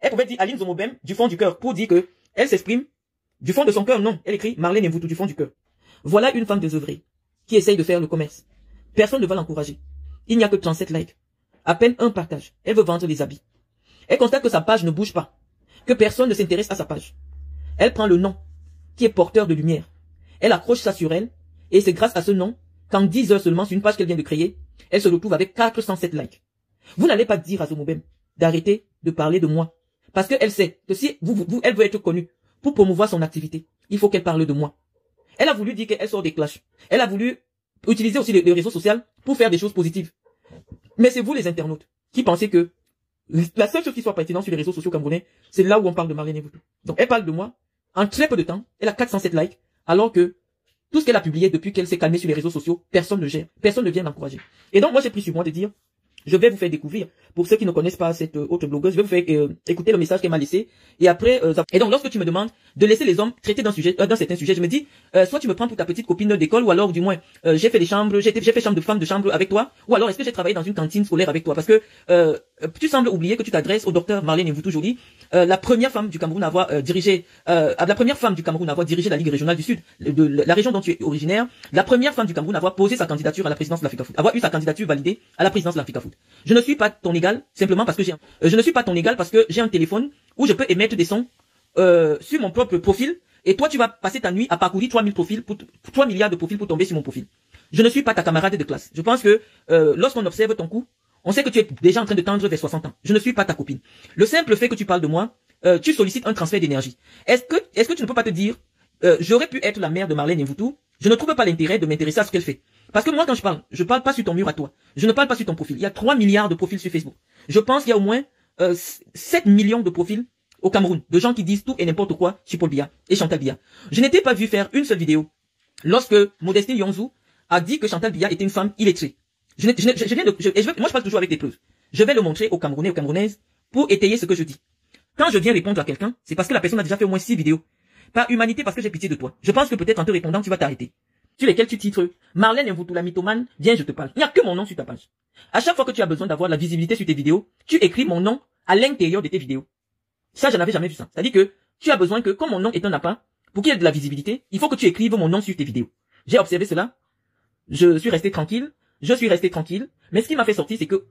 Elle pouvait dire Aline Zomobem du fond du cœur pour dire que elle s'exprime du fond de son cœur. Non, elle écrit Marlène Mvutu du fond du cœur. Voilà une femme désœuvrée qui essaye de faire le commerce. Personne ne va l'encourager. Il n'y a que 37 likes. À peine un partage. Elle veut vendre des habits. Elle constate que sa page ne bouge pas. Que personne ne s'intéresse à sa page. Elle prend le nom qui est porteur de lumière. Elle accroche ça sur elle. Et c'est grâce à ce nom qu'en 10 heures seulement, sur une page qu'elle vient de créer, elle se retrouve avec 407 likes. Vous n'allez pas dire à Zomobem d'arrêter de parler de moi. Parce qu'elle sait que si elle veut être connue pour promouvoir son activité, il faut qu'elle parle de moi. Elle a voulu dire qu'elle sort des clashs. Elle a voulu utiliser aussi les réseaux sociaux pour faire des choses positives. Mais c'est vous les internautes qui pensez que la seule chose qui soit pertinente sur les réseaux sociaux camerounais, c'est là où on parle de Marlène Mvutu. Donc elle parle de moi. En très peu de temps, elle a 407 likes, alors que tout ce qu'elle a publié depuis qu'elle s'est calmée sur les réseaux sociaux, personne ne gère, personne ne vient l'encourager. Et donc moi j'ai pris sur moi de dire, je vais vous faire découvrir, pour ceux qui ne connaissent pas cette autre blogueuse, je vais vous faire écouter le message qu'elle m'a laissé. Et après, et donc lorsque tu me demandes de laisser les hommes traiter d'un sujet, dans certains sujets, je me dis, soit tu me prends pour ta petite copine d'école, ou alors du moins, j'ai fait des chambres, j'ai fait chambre de femme de chambre avec toi, ou alors est-ce que j'ai travaillé dans une cantine scolaire avec toi, parce que tu sembles oublier que tu t'adresses au docteur Marlène Mvutu aujourd'hui, la première femme du Cameroun à avoir dirigé, la première femme du Cameroun à avoir dirigé la Ligue régionale du Sud, de la région dont tu es originaire, la première femme du Cameroun à avoir posé sa candidature à la présidence de l'Africa Foot, avoir eu sa candidature validée à la présidence de l'Africa Foot. Je ne suis pas ton égal simplement parce que je ne suis pas ton égal parce que j'ai un téléphone où je peux émettre des sons sur mon propre profil et toi tu vas passer ta nuit à parcourir 3000 profils 3 milliards de profils pour tomber sur mon profil. Je ne suis pas ta camarade de classe. Je pense que lorsqu'on observe ton coup, on sait que tu es déjà en train de tendre vers 60 ans. Je ne suis pas ta copine. Le simple fait que tu parles de moi, tu sollicites un transfert d'énergie. Est-ce que tu ne peux pas te dire j'aurais pu être la mère de Marlène Mvutu, je ne trouve pas l'intérêt de m'intéresser à ce qu'elle fait. Parce que moi, quand je parle pas sur ton mur à toi. Je ne parle pas sur ton profil. Il y a 3 milliards de profils sur Facebook. Je pense qu'il y a au moins 7 millions de profils au Cameroun, de gens qui disent tout et n'importe quoi sur Paul Biya et Chantal Biya. Je n'étais pas vu faire une seule vidéo lorsque Modestine Yonzou a dit que Chantal Biya était une femme illettrée. Moi, je parle toujours avec des preuves. Je vais le montrer aux Camerounais et aux Camerounaises pour étayer ce que je dis. Quand je viens répondre à quelqu'un, c'est parce que la personne a déjà fait au moins 6 vidéos. Par humanité, parce que j'ai pitié de toi. Je pense que peut-être en te répondant, tu vas t'arrêter. Sur lesquels tu titres Marlène Mvutu la mythomane, viens je te parle. Il n'y a que mon nom sur ta page. À chaque fois que tu as besoin d'avoir la visibilité sur tes vidéos, tu écris mon nom à l'intérieur de tes vidéos. Ça, je n'avais jamais vu ça. C'est-à-dire que tu as besoin que, comme mon nom est un appât, pour qu'il y ait de la visibilité, il faut que tu écrives mon nom sur tes vidéos. J'ai observé cela. Je suis resté tranquille. Mais ce qui m'a fait sortir, c'est que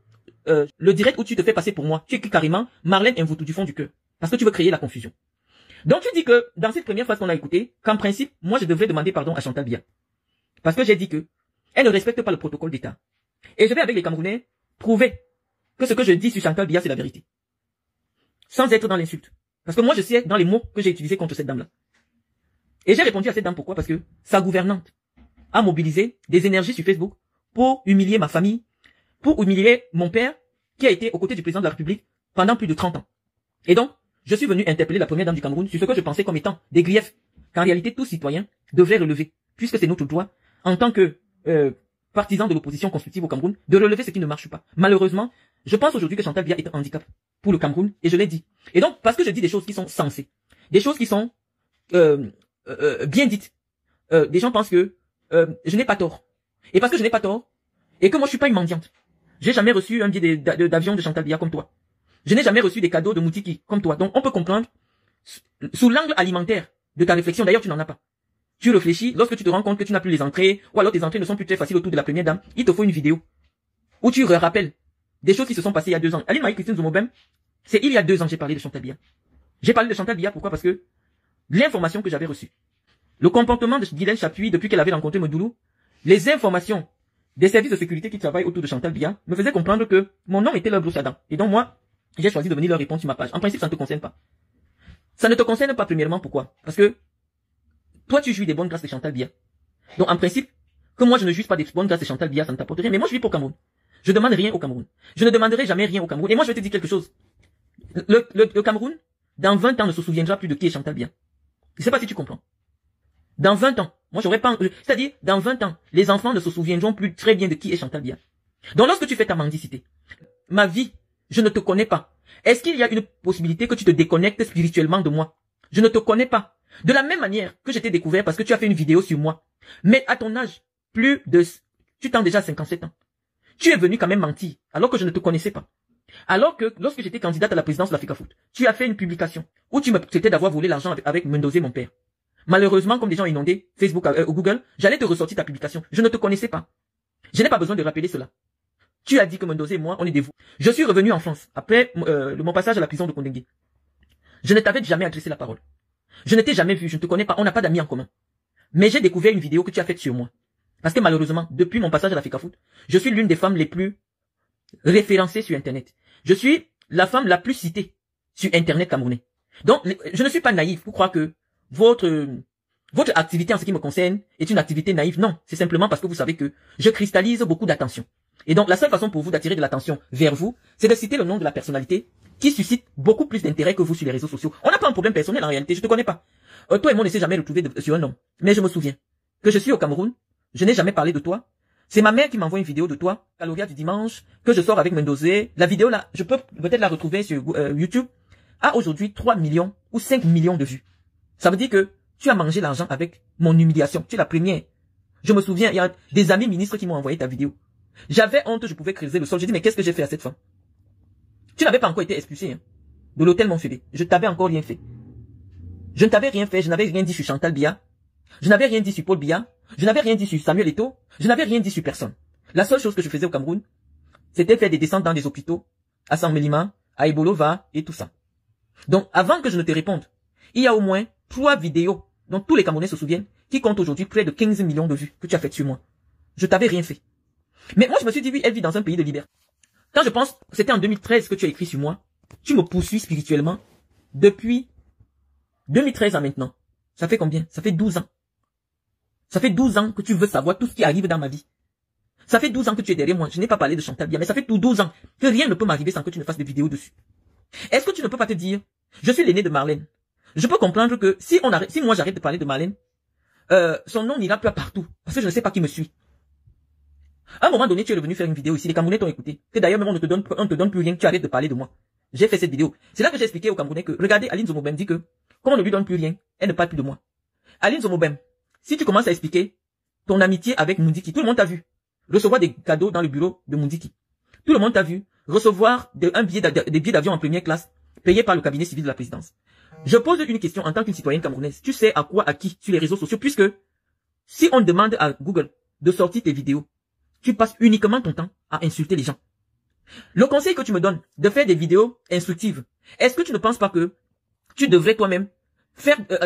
le direct où tu te fais passer pour moi, tu écris carrément Marlène Mvutu du fond du cœur. Parce que tu veux créer la confusion. Donc tu dis que dans cette première phase qu'on a écoutée, qu'en principe, moi je devrais demander pardon à Chantal Biya. Parce que j'ai dit que elle ne respecte pas le protocole d'État. Et je vais avec les Camerounais prouver que ce que je dis sur Chantal Biya, c'est la vérité. Sans être dans l'insulte. Parce que moi je sais dans les mots que j'ai utilisés contre cette dame-là. Et j'ai répondu à cette dame pourquoi? Parce que sa gouvernante a mobilisé des énergies sur Facebook pour humilier ma famille, pour humilier mon père qui a été aux côtés du président de la République pendant plus de 30 ans. Et donc, je suis venu interpeller la première dame du Cameroun sur ce que je pensais comme étant des griefs qu'en réalité tout citoyen devrait relever, puisque c'est notre droit, en tant que partisan de l'opposition constructive au Cameroun, de relever ce qui ne marche pas. Malheureusement, je pense aujourd'hui que Chantal Biya est un handicap pour le Cameroun, et je l'ai dit. Et donc, parce que je dis des choses qui sont sensées, des choses qui sont bien dites, des gens pensent que je n'ai pas tort. Et parce que je n'ai pas tort, et que moi je suis pas une mendiante, j'ai jamais reçu un billet d'avion de Chantal Biya comme toi. Je n'ai jamais reçu des cadeaux de Moutiki comme toi. Donc, on peut comprendre, sous l'angle alimentaire de ta réflexion, d'ailleurs, tu n'en as pas. Tu réfléchis, lorsque tu te rends compte que tu n'as plus les entrées, ou alors tes entrées ne sont plus très faciles autour de la première dame, il te faut une vidéo où tu rappelles des choses qui se sont passées il y a 2 ans. Aline Marie-Christine Zomobem, c'est il y a 2 ans que j'ai parlé de Chantal Biya. J'ai parlé de Chantal Biya, pourquoi? Parce que l'information que j'avais reçue, le comportement de Guylaine Chapuis depuis qu'elle avait rencontré Medoulou, les informations des services de sécurité qui travaillent autour de Chantal Biya me faisaient comprendre que mon nom était leur brosse à dents. Et donc moi, j'ai choisi de venir leur répondre sur ma page. En principe, ça ne te concerne pas. Ça ne te concerne pas premièrement, pourquoi? Parce que toi, tu jouis des bonnes grâces de Chantal Biya. Donc en principe, que moi je ne juge pas des bonnes grâces de Chantal Biya, ça ne t'apporte rien. Mais moi, je vis pour Cameroun. Je demande rien au Cameroun. Je ne demanderai jamais rien au Cameroun. Et moi, je vais te dire quelque chose. Le Cameroun, dans 20 ans, ne se souviendra plus de qui est Chantal Biya. Je ne sais pas si tu comprends. Dans 20 ans, moi j'aurais pas, c'est-à-dire, dans 20 ans, les enfants ne se souviendront plus très bien de qui est Chantal Biya. Donc lorsque tu fais ta mendicité, ma vie, je ne te connais pas. Est-ce qu'il y a une possibilité que tu te déconnectes spirituellement de moi? Je ne te connais pas. De la même manière que je t'ai découvert parce que tu as fait une vidéo sur moi. Mais à ton âge, tu tends déjà 57 ans. Tu es venu quand même mentir, alors que je ne te connaissais pas. Alors que lorsque j'étais candidate à la présidence de l'Africafoot, tu as fait une publication où tu me traitais d'avoir volé l'argent avec Mendozé, mon père. Malheureusement, comme des gens inondés, Facebook ou Google, j'allais te ressortir ta publication. Je ne te connaissais pas. Je n'ai pas besoin de rappeler cela. Tu as dit que Mendozé et moi, on est des fous. Je suis revenu en France après mon passage à la prison de Kondengue. Je ne t'avais jamais adressé la parole. Je ne t'ai jamais vu, je ne te connais pas, on n'a pas d'amis en commun. Mais j'ai découvert une vidéo que tu as faite sur moi. Parce que malheureusement, depuis mon passage à l'Africafoot, je suis l'une des femmes les plus référencées sur Internet. Je suis la femme la plus citée sur Internet camerounais. Donc, je ne suis pas naïf pour croire que votre activité en ce qui me concerne est une activité naïve. Non, c'est simplement parce que vous savez que je cristallise beaucoup d'attention. Et donc, la seule façon pour vous d'attirer de l'attention vers vous, c'est de citer le nom de la personnalité qui suscite beaucoup plus d'intérêt que vous sur les réseaux sociaux. On n'a pas un problème personnel en réalité, je te connais pas. Toi et moi, on ne s'est jamais retrouvés sur un nom. Mais je me souviens que je suis au Cameroun, je n'ai jamais parlé de toi. C'est ma mère qui m'envoie une vidéo de toi, Caloria du dimanche, que je sors avec Mendozé. La vidéo là, je peux peut-être la retrouver sur YouTube, a aujourd'hui 3 millions ou 5 millions de vues. Ça veut dire que tu as mangé l'argent avec mon humiliation. Tu es la première. Je me souviens, il y a des amis ministres qui m'ont envoyé ta vidéo. J'avais honte, je pouvais creuser le sol. J'ai dit, mais qu'est-ce que j'ai fait à cette femme? Tu n'avais pas encore été expulsé hein, de l'hôtel Montfédé. Je t'avais encore rien fait. Je ne t'avais rien fait, je n'avais rien dit sur Chantal Biya. Je n'avais rien dit sur Paul Biya. Je n'avais rien dit sur Samuel Eto'o. Je n'avais rien dit sur personne. La seule chose que je faisais au Cameroun, c'était faire des descentes dans des hôpitaux, à Sangmelima, à Ebolova et tout ça. Donc, avant que je ne te réponde, il y a au moins 3 vidéos, dont tous les Camerounais se souviennent, qui comptent aujourd'hui près de 15 millions de vues que tu as faites sur moi. Je t'avais rien fait. Mais moi, je me suis dit, oui, elle vit dans un pays de liberté. Quand je pense, c'était en 2013 que tu as écrit sur moi, tu me poursuis spirituellement depuis 2013 à maintenant. Ça fait combien? Ça fait 12 ans. Ça fait 12 ans que tu veux savoir tout ce qui arrive dans ma vie. Ça fait 12 ans que tu es derrière moi. Je n'ai pas parlé de Chantal Biya, mais ça fait tout 12 ans que rien ne peut m'arriver sans que tu ne fasses des vidéos dessus. Est-ce que tu ne peux pas te dire, je suis l'aîné de Marlène. Je peux comprendre que si moi j'arrête de parler de Marlène, son nom n'ira plus partout. Parce que je ne sais pas qui me suit. À un moment donné, tu es revenu faire une vidéo ici. Les Camerounais t'ont écouté. Que d'ailleurs, même on ne te donne plus rien. Tu arrêtes de parler de moi. J'ai fait cette vidéo. C'est là que j'ai expliqué aux Camerounais que, regardez, Aline Zomobem dit que, comme on ne lui donne plus rien, elle ne parle plus de moi. Aline Zomobem, si tu commences à expliquer ton amitié avec Mundiki, tout le monde t'a vu recevoir des cadeaux dans le bureau de Mundiki. Tout le monde t'a vu recevoir des billets d'avion en première classe payés par le cabinet civil de la présidence. Je pose une question en tant qu'une citoyenne camerounaise. Tu sais à quoi, à qui sur les réseaux sociaux, puisque si on demande à Google de sortir tes vidéos, tu passes uniquement ton temps à insulter les gens. Le conseil que tu me donnes de faire des vidéos instructives, est-ce que tu ne penses pas que tu devrais toi-même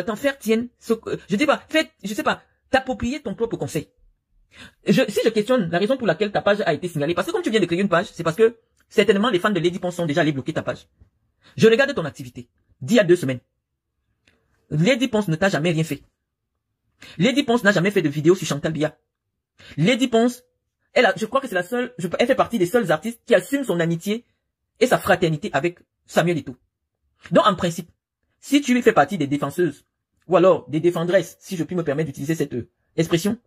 t'en faire tienne, je sais pas, t'approprier ton propre conseil? Si je questionne la raison pour laquelle ta page a été signalée, parce que comme tu viens de créer une page, c'est parce que certainement les fans de Lady Ponce sont déjà allés bloquer ta page. Je regarde ton activité d'il y a 2 semaines. Lady Ponce ne t'a jamais rien fait. Lady Ponce n'a jamais fait de vidéo sur Chantal Biya. Lady Ponce, je crois que c'est la seule, elle fait partie des seuls artistes qui assument son amitié et sa fraternité avec Samuel Eto'o. Donc en principe, si tu fais partie des défenseuses, ou alors des défendresses, si je puis me permettre d'utiliser cette expression,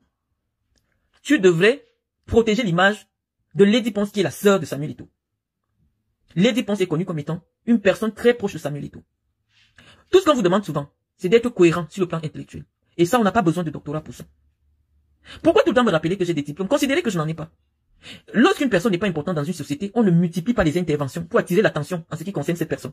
tu devrais protéger l'image de Lady Ponce qui est la sœur de Samuel Eto'o. Lady Ponce est connue comme étant une personne très proche de Samuel Eto'o. Tout ce qu'on vous demande souvent, c'est d'être cohérent sur le plan intellectuel. Et ça, on n'a pas besoin de doctorat pour ça. Pourquoi tout le temps me rappeler que j'ai des diplômes? Considérez que je n'en ai pas. Lorsqu'une personne n'est pas importante dans une société, on ne multiplie pas les interventions pour attirer l'attention en ce qui concerne cette personne.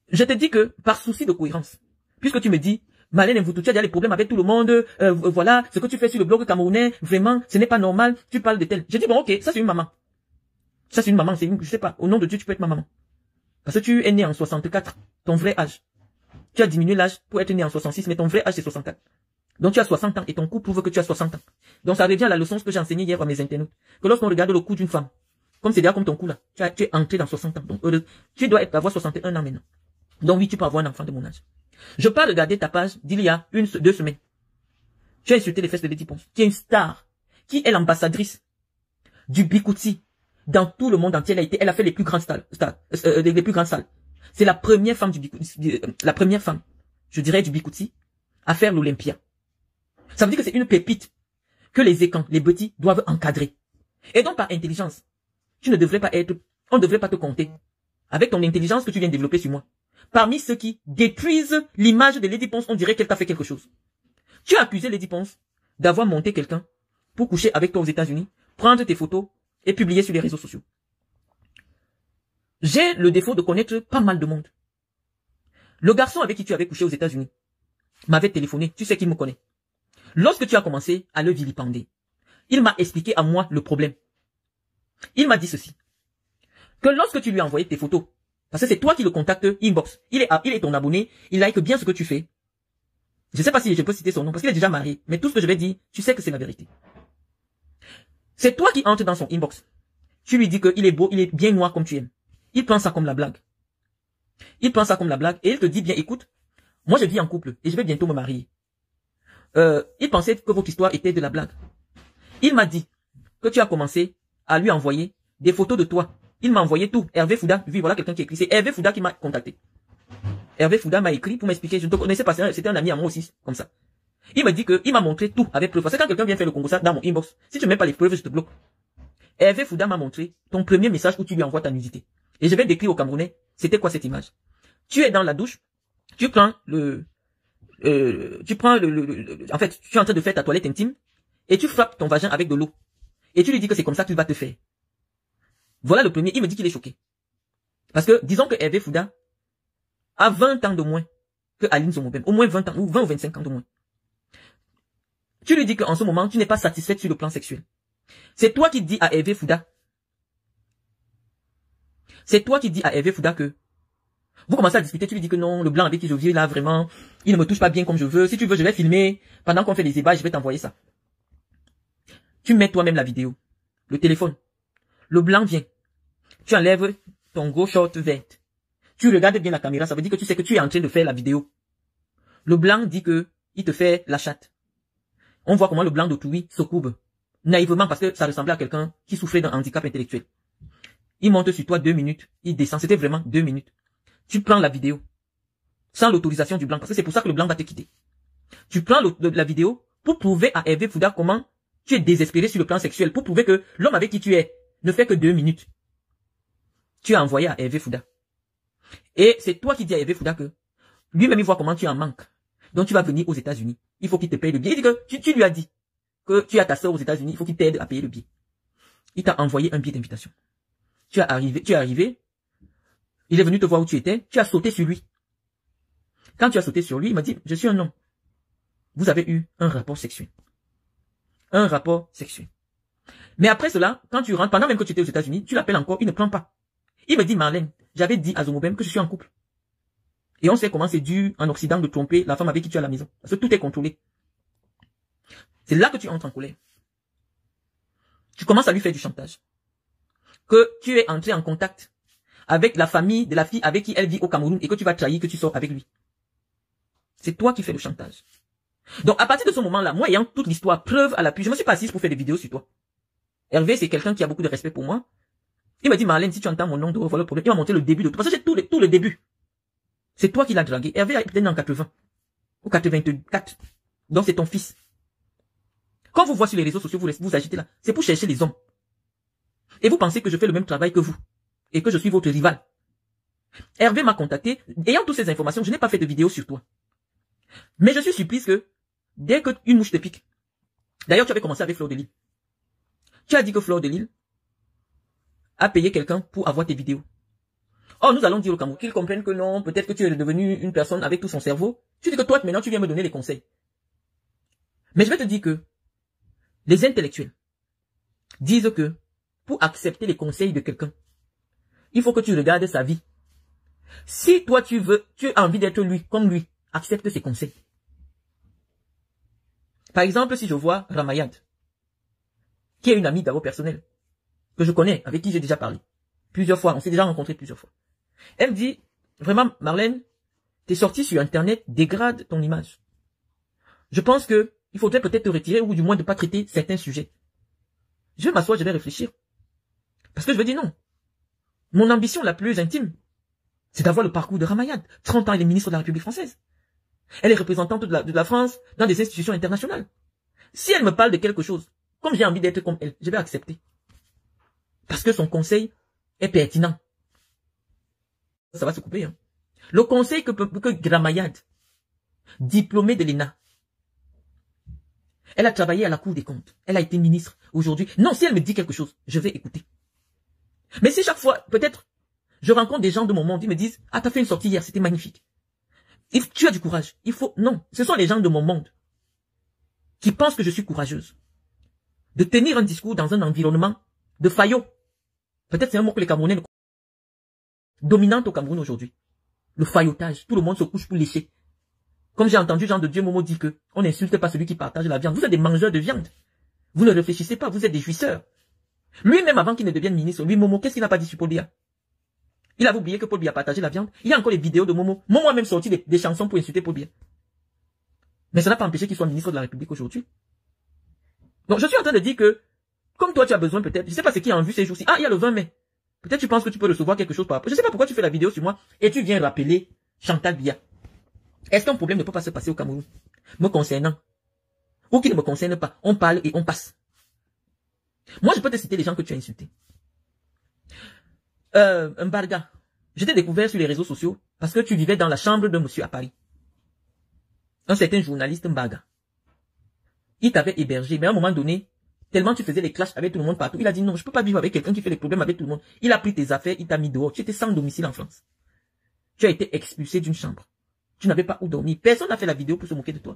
Je te dis que, par souci de cohérence, puisque tu me dis, Marlène Mvutu, tu as déjà des problèmes avec tout le monde, voilà, ce que tu fais sur le blog camerounais, vraiment, ce n'est pas normal, tu parles de tel. Je dis, bon, ok, ça c'est une maman. Ça c'est une maman, je sais pas, au nom de Dieu, tu peux être ma maman. Parce que tu es né en 64, ton vrai âge. Tu as diminué l'âge pour être né en 66, mais ton vrai âge c'est 64. Donc tu as 60 ans et ton cou prouve que tu as 60 ans. Donc ça revient à la leçon que j'ai enseignée hier à mes internautes. Que lorsqu'on regarde le cou d'une femme, comme c'est déjà comme ton cou là, tu es entré dans 60 ans. Donc tu dois avoir 61 ans maintenant. Donc oui, tu peux avoir un enfant de mon âge. Je peux regarder ta page d'il y a 2 semaines. Tu as insulté les fesses de Lady Ponce, qui est une star, qui est l'ambassadrice du Bikouti dans tout le monde entier. Elle a fait les plus grandes salles. Les plus grandes salles. C'est la première femme du Bikouti, la première femme, je dirais, du Bikouti à faire l'Olympia. Ça veut dire que c'est une pépite que les écans, les petits, doivent encadrer. Et donc, par intelligence, on ne devrait pas te compter avec ton intelligence que tu viens de développer sur moi. Parmi ceux qui détruisent l'image de Lady Ponce, on dirait qu'elle t'a fait quelque chose. Tu as accusé Lady Ponce d'avoir monté quelqu'un pour coucher avec toi aux États-Unis, prendre tes photos et publier sur les réseaux sociaux. J'ai le défaut de connaître pas mal de monde. Le garçon avec qui tu avais couché aux États-Unis m'avait téléphoné. Tu sais qu'il me connaît. Lorsque tu as commencé à le vilipender, il m'a expliqué à moi le problème. Il m'a dit ceci. Que lorsque tu lui as envoyé tes photos, parce que c'est toi qui le contactes inbox, il est ton abonné, il like bien ce que tu fais. Je ne sais pas si je peux citer son nom, parce qu'il est déjà marié, mais tout ce que je vais dire, tu sais que c'est la vérité. C'est toi qui entres dans son inbox. Tu lui dis qu'il est beau, il est bien noir comme tu aimes. Il prend ça comme la blague. Il prend ça comme la blague et il te dit bien, écoute, moi je vis en couple et je vais bientôt me marier. Il pensait que votre histoire était de la blague. Il m'a dit que tu as commencé à lui envoyer des photos de toi. Il m'a envoyé tout. Hervé Fouda, oui, voilà quelqu'un qui écrit. C'est Hervé Fouda qui m'a contacté. Hervé Fouda m'a écrit pour m'expliquer. Je ne te connaissais pas, c'était un ami à moi aussi, comme ça. Il m'a dit que, il m'a montré tout avec preuve. Parce que quand quelqu'un vient faire le Congo ça dans mon inbox, si tu ne mets pas les preuves, je te bloque. Hervé Fouda m'a montré ton premier message où tu lui envoies ta nudité. Et je vais décrire au Camerounais, c'était quoi cette image? Tu es dans la douche, tu prends en fait, tu es en train de faire ta toilette intime, et tu frappes ton vagin avec de l'eau. Et tu lui dis que c'est comme ça que tu vas te faire. Voilà le premier, il me dit qu'il est choqué. Parce que, disons que Hervé Fouda a 20 ans de moins que Aline Zomobem. Au moins 20 ans, ou 20 ou 25 ans de moins. Tu lui dis qu'en ce moment, tu n'es pas satisfaite sur le plan sexuel. C'est toi qui dis à Hervé Fouda. C'est toi qui dis à Hervé Fouda que vous commencez à discuter, tu lui dis que non, le blanc avec qui je vis là, vraiment, il ne me touche pas bien comme je veux. Si tu veux, je vais filmer. Pendant qu'on fait les débats, je vais t'envoyer ça. Tu mets toi-même la vidéo. Le téléphone. Le blanc vient. Tu enlèves ton gros short vert. Tu regardes bien la caméra, ça veut dire que tu sais que tu es en train de faire la vidéo. Le blanc dit que il te fait la chatte. On voit comment le blanc d'autrui se courbe. Naïvement parce que ça ressemblait à quelqu'un qui souffrait d'un handicap intellectuel. Il monte sur toi 2 minutes. Il descend. C'était vraiment 2 minutes. Tu prends la vidéo. Sans l'autorisation du blanc. Parce que c'est pour ça que le blanc va te quitter. Tu prends la vidéo pour prouver à Hervé Fouda comment tu es désespéré sur le plan sexuel. Pour prouver que l'homme avec qui tu es ne fait que 2 minutes. Tu as envoyé à Hervé Fouda. Et c'est toi qui dis à Hervé Fouda que lui-même il voit comment tu en manques. Donc tu vas venir aux États-Unis. Il faut qu'il te paye le billet. Il dit que tu lui as dit que tu as ta soeur aux États-Unis. Il faut qu'il t'aide à payer le billet. Il t'a envoyé un billet d'invitation. Tu es arrivé. Il est venu te voir où tu étais. Tu as sauté sur lui. Quand tu as sauté sur lui, il m'a dit, je suis un homme. Vous avez eu un rapport sexuel. Un rapport sexuel. Mais après cela, quand tu rentres, pendant même que tu étais aux États-Unis, tu l'appelles encore, il ne prend pas. Il me dit, Marlène, j'avais dit à Zomobem que je suis en couple. Et on sait comment c'est dur en Occident de tromper la femme avec qui tu es à la maison. Parce que tout est contrôlé. C'est là que tu entres en colère. Tu commences à lui faire du chantage. Que tu es entré en contact avec la famille de la fille avec qui elle vit au Cameroun et que tu vas trahir, que tu sors avec lui. C'est toi qui fais le chantage. Donc à partir de ce moment-là, moi ayant toute l'histoire, preuve à l'appui, je me suis pas assise pour faire des vidéos sur toi. Hervé, c'est quelqu'un qui a beaucoup de respect pour moi. Il m'a dit, Marlène, si tu entends mon nom, voilà le problème. Il m'a montré le début de tout. Parce que j'ai tout le début. C'est toi qui l'as dragué. Hervé est peut-être en 80. Ou 84. Donc c'est ton fils. Quand vous voyez sur les réseaux sociaux, vous agitez là. C'est pour chercher les hommes. Et vous pensez que je fais le même travail que vous. Et que je suis votre rival. Hervé m'a contacté. Ayant toutes ces informations, je n'ai pas fait de vidéo sur toi. Mais je suis surprise que, dès qu'une mouche te pique. D'ailleurs, tu avais commencé avec Fleur de Lille. Tu as dit que Fleur de Lille a payé quelqu'un pour avoir tes vidéos. Oh, nous allons dire au Cameroun qu'ils comprennent que non, peut-être que tu es devenu une personne avec tout son cerveau. Tu dis que toi, maintenant, tu viens me donner les conseils. Mais je vais te dire que les intellectuels disent que pour accepter les conseils de quelqu'un, il faut que tu regardes sa vie. Si toi, tu as envie d'être lui, comme lui, accepte ses conseils. Par exemple, si je vois Ramayad, qui est une amie d'abord personnelle, que je connais, avec qui j'ai déjà parlé plusieurs fois, on s'est déjà rencontrés plusieurs fois. Elle me dit, vraiment, Marlène, tes sorties sur Internet dégradent ton image. Je pense que il faudrait peut-être te retirer ou du moins de ne pas traiter certains sujets. Je vais m'asseoir, je vais réfléchir. Parce que je vais dire non. Mon ambition la plus intime, c'est d'avoir le parcours de Ramayad. 30 ans, elle est ministre de la République française. Elle est représentante de la France dans des institutions internationales. Si elle me parle de quelque chose, comme j'ai envie d'être comme elle, je vais accepter. Parce que son conseil est pertinent. Ça va se couper. Hein. Le conseil que Ramayad, diplômée de l'ENA, elle a travaillé à la Cour des comptes. Elle a été ministre aujourd'hui. Non, si elle me dit quelque chose, je vais écouter. Mais si chaque fois, peut-être, Je rencontre des gens de mon monde, ils me disent, ah, t'as fait une sortie hier, c'était magnifique. Tu as du courage. Non, ce sont les gens de mon monde qui pensent que je suis courageuse. De tenir un discours dans un environnement de faillot. Peut-être c'est un mot que les Camerounais ne connaissent pas. Dominante au Cameroun aujourd'hui. Le faillotage. Tout le monde se couche pour lécher. Comme j'ai entendu Jean de Dieu Momo dire que on n'insulte pas celui qui partage la viande. Vous êtes des mangeurs de viande. Vous ne réfléchissez pas, vous êtes des jouisseurs. Lui-même, avant qu'il ne devienne ministre, lui, Momo, qu'est-ce qu'il n'a pas dit sur Paul Biya? Il avait oublié que Paul Biya partagé la viande. Il y a encore les vidéos de Momo. Momo a même sorti des chansons pour insulter Paul Biya. Mais ça n'a pas empêché qu'il soit ministre de la République aujourd'hui. Donc, je suis en train de dire que, comme toi, tu as besoin peut-être, je ne sais pas ce qui est en vue ces jours-ci. Ah, il y a le 20 mai. Peut-être tu penses que tu peux recevoir quelque chose par rapport. Je ne sais pas pourquoi tu fais la vidéo sur moi et tu viens rappeler Chantal Biya. Est-ce qu'un problème ne peut pas se passer au Cameroun? Me concernant. Ou qui ne me concerne pas. On parle et on passe. Moi, je peux te citer les gens que tu as insultés. Un Barga. Je t'ai découvert sur les réseaux sociaux parce que tu vivais dans la chambre de monsieur à Paris. Un certain journaliste Mbaga. Il t'avait hébergé, mais à un moment donné, tellement tu faisais les clashs avec tout le monde partout, il a dit non, je peux pas vivre avec quelqu'un qui fait les problèmes avec tout le monde. Il a pris tes affaires, il t'a mis dehors. Tu étais sans domicile en France. Tu as été expulsé d'une chambre. Tu n'avais pas où dormir. Personne n'a fait la vidéo pour se moquer de toi.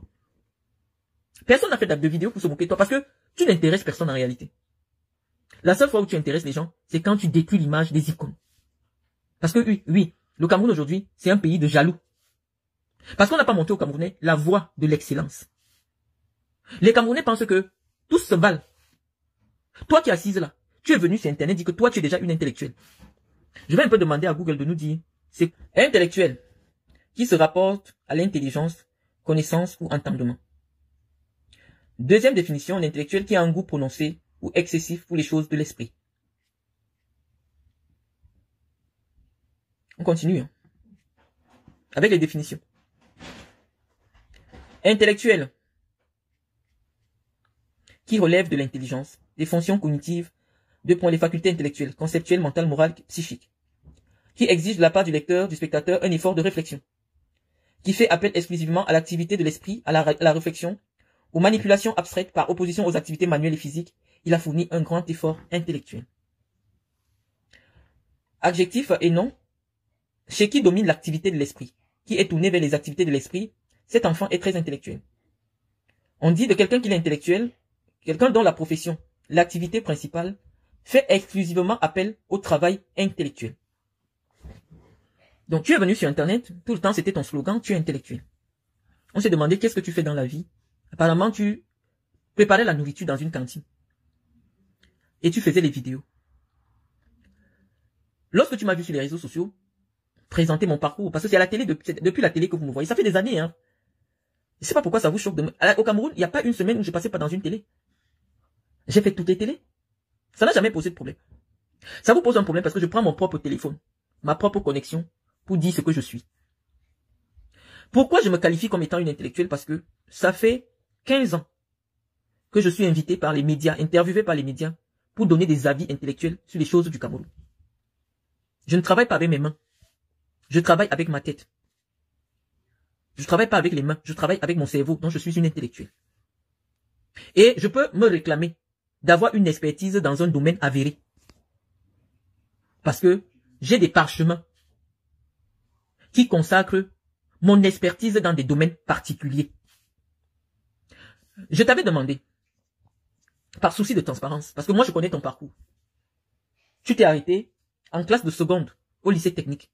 Personne n'a fait de vidéo pour se moquer de toi parce que tu n'intéresses personne en réalité. La seule fois où tu intéresses les gens, c'est quand tu détruis l'image des icônes. Parce que oui, le Cameroun aujourd'hui, c'est un pays de jaloux. Parce qu'on n'a pas monté au Camerounais la voie de l'excellence. Les Camerounais pensent que tous se valent. Toi qui es assise là, tu es venu sur Internet dire que toi tu es déjà une intellectuelle. Je vais un peu demander à Google de nous dire, c'est intellectuel qui se rapporte à l'intelligence, connaissance ou entendement. Deuxième définition, l'intellectuel qui a un goût prononcé ou excessif pour les choses de l'esprit. On continue avec les définitions. Intellectuel qui relève de l'intelligence, des fonctions cognitives, les facultés intellectuelles, conceptuelles, mentales, morales, psychiques, qui exige de la part du lecteur, du spectateur, un effort de réflexion, qui fait appel exclusivement à l'activité de l'esprit, à la réflexion, aux manipulations abstraites par opposition aux activités manuelles et physiques. Il a fourni un grand effort intellectuel. Adjectif et nom, chez qui domine l'activité de l'esprit, qui est tourné vers les activités de l'esprit, cet enfant est très intellectuel. On dit de quelqu'un qu'il est intellectuel, quelqu'un dont la profession, l'activité principale, fait exclusivement appel au travail intellectuel. Donc tu es venu sur Internet, tout le temps c'était ton slogan, tu es intellectuel. On s'est demandé qu'est-ce que tu fais dans la vie. Apparemment tu préparais la nourriture dans une cantine. Et tu faisais les vidéos. Lorsque tu m'as vu sur les réseaux sociaux, présenter mon parcours, parce que c'est à la télé, depuis la télé que vous me voyez, ça fait des années, hein. Je ne sais pas pourquoi ça vous choque. Au Cameroun, il n'y a pas une semaine où je passais pas dans une télé. J'ai fait toutes les télés. Ça n'a jamais posé de problème. Ça vous pose un problème parce que je prends mon propre téléphone, ma propre connexion, pour dire ce que je suis. Pourquoi je me qualifie comme étant une intellectuelle? Parce que ça fait 15 ans que je suis invité par les médias, interviewé par les médias, pour donner des avis intellectuels sur les choses du Cameroun. Je ne travaille pas avec mes mains. Je travaille avec ma tête. Je ne travaille pas avec les mains. Je travaille avec mon cerveau, donc je suis une intellectuelle. Et je peux me réclamer d'avoir une expertise dans un domaine avéré. Parce que j'ai des parchemins qui consacrent mon expertise dans des domaines particuliers. Je t'avais demandé, par souci de transparence, parce que moi je connais ton parcours. Tu t'es arrêté en classe de seconde au lycée technique.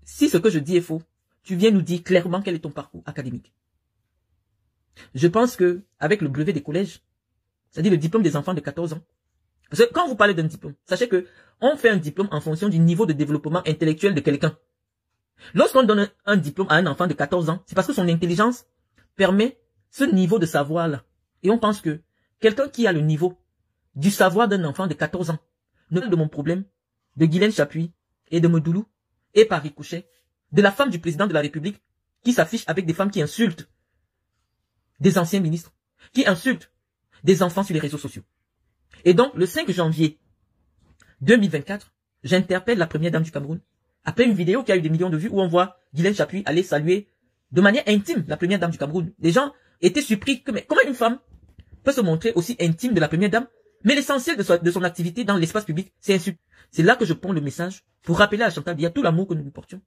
Si ce que je dis est faux, tu viens nous dire clairement quel est ton parcours académique. Je pense que avec le brevet des collèges, c'est-à-dire le diplôme des enfants de 14 ans, parce que quand vous parlez d'un diplôme, sachez que on fait un diplôme en fonction du niveau de développement intellectuel de quelqu'un. Lorsqu'on donne un diplôme à un enfant de 14 ans, c'est parce que son intelligence permet ce niveau de savoir-là. Et on pense que quelqu'un qui a le niveau du savoir d'un enfant de 14 ans, ne parle de mon problème, de Guylaine Chapuis et de Medoulou, et par ricochet, de la femme du président de la République, qui s'affiche avec des femmes qui insultent des anciens ministres, qui insultent des enfants sur les réseaux sociaux. Et donc, le 5 janvier 2024, j'interpelle la première dame du Cameroun, après une vidéo qui a eu des millions de vues, où on voit Guylaine Chapuis aller saluer de manière intime la première dame du Cameroun. Les gens étaient surpris que, mais comment une femme peut se montrer aussi intime de la première dame, Mais l'essentiel de son activité dans l'espace public, c'est insulte. C'est là que je prends le message pour rappeler à Chantal Biya tout l'amour que nous lui portions.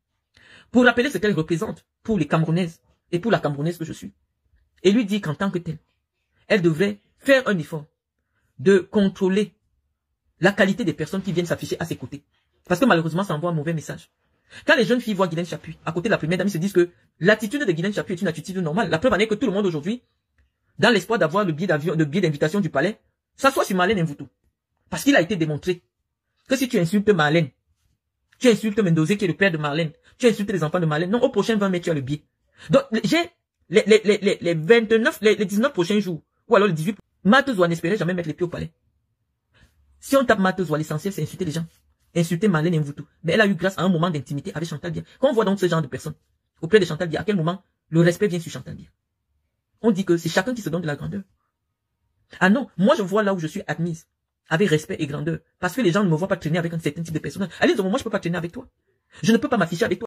Pour rappeler ce qu'elle représente pour les Camerounaises et pour la Camerounaise que je suis. Et lui dire qu'en tant que telle, elle devrait faire un effort de contrôler la qualité des personnes qui viennent s'afficher à ses côtés. Parce que malheureusement, ça envoie un mauvais message. Quand les jeunes filles voient Guylaine Chapuis à côté de la première dame, ils se disent que l'attitude de Guylaine Chapuis est une attitude normale. La preuve en est que tout le monde aujourd'hui, dans l'espoir d'avoir le billet d'avion, le billet d'invitation du palais, s'assoit sur Marlène Mvuto. Parce qu'il a été démontré que si tu insultes Marlène, tu insultes Mendozé qui est le père de Marlène, tu insultes les enfants de Marlène, non, au prochain 20 mai, tu as le billet. Donc, j'ai les 29, les 19 prochains jours, ou alors les 18, Matezwa n'espérait jamais mettre les pieds au palais. Si on tape Matezwa, l'essentiel c'est insulter les gens. Insulter Marlène Mvuto. Mais elle a eu grâce à un moment d'intimité avec Chantal Biya. Quand on voit donc ce genre de personnes, auprès de Chantal Biya, à quel moment le respect vient sur Chantal Biya? On dit que c'est chacun qui se donne de la grandeur. Ah non, moi je vois là où je suis admise, avec respect et grandeur, parce que les gens ne me voient pas traîner avec un certain type de personnage. Allez, moi je peux pas traîner avec toi. Je ne peux pas m'afficher avec toi.